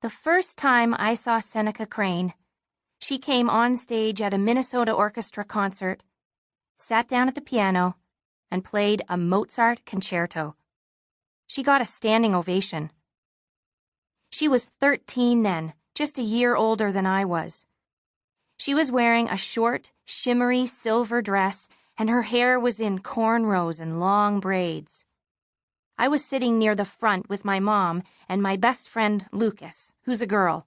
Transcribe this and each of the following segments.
The first time I saw Seneca Crane, she came on stage at a Minnesota orchestra concert, sat down at the piano, and played a Mozart concerto. She got a standing ovation. She was 13 then, just a year older than I was. She was wearing a short, shimmery silver dress, and her hair was in cornrows and long braids. I was sitting near the front with my mom and my best friend Lucas, who's a girl,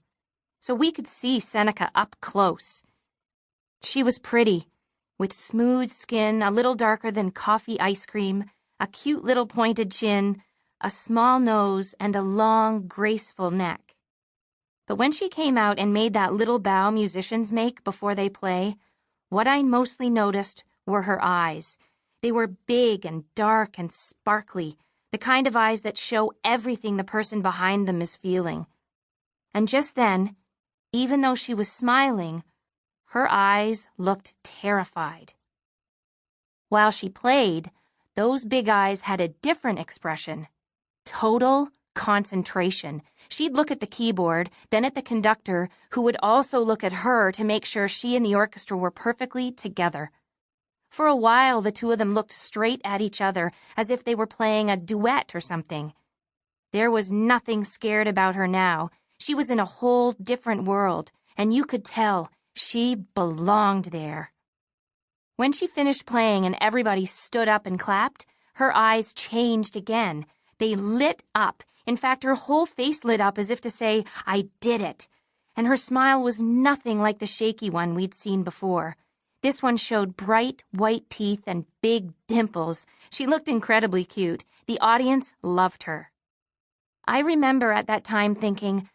so we could see Seneca up close. She was pretty, with smooth skin a little darker than coffee ice cream, a cute little pointed chin, a small nose, and a long, graceful neck. But when she came out and made that little bow musicians make before they play, what I mostly noticed were her eyes. They were big and dark and sparkly, the kind of eyes that show everything the person behind them is feeling. And just then, even though she was smiling, her eyes looked terrified. While she played, those big eyes had a different expression. Total concentration. She'd look at the keyboard, then at the conductor, who would also look at her to make sure she and the orchestra were perfectly together. For a while, the two of them looked straight at each other, as if they were playing a duet or something. There was nothing scared about her now. She was in a whole different world, and you could tell she belonged there. When she finished playing and everybody stood up and clapped, her eyes changed again. They lit up. In fact, her whole face lit up as if to say, "I did it." And her smile was nothing like the shaky one we'd seen before. This one showed bright, white teeth and big dimples. She looked incredibly cute. The audience loved her. I remember at that time thinking,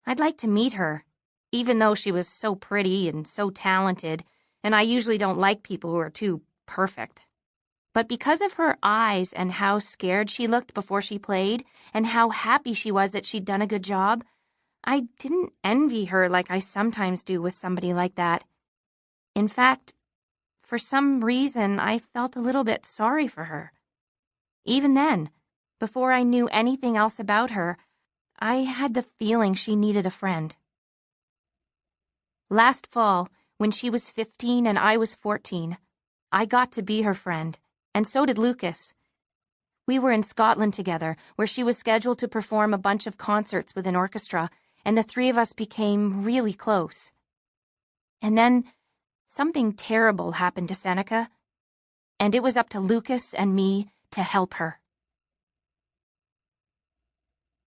I'd like to meet her, even though she was so pretty and so talented, and I usually don't like people who are too perfect. But because of her eyes and how scared she looked before she played, and how happy she was that she'd done a good job, I didn't envy her like I sometimes do with somebody like that. In fact, for some reason, I felt a little bit sorry for her. Even then, before I knew anything else about her, I had the feeling she needed a friend. Last fall, when she was 15 and I was 14, I got to be her friend, and so did Lucas. We were in Scotland together, where she was scheduled to perform a bunch of concerts with an orchestra, and the three of us became really close. And then something terrible happened to Seneca, and it was up to Lucas and me to help her.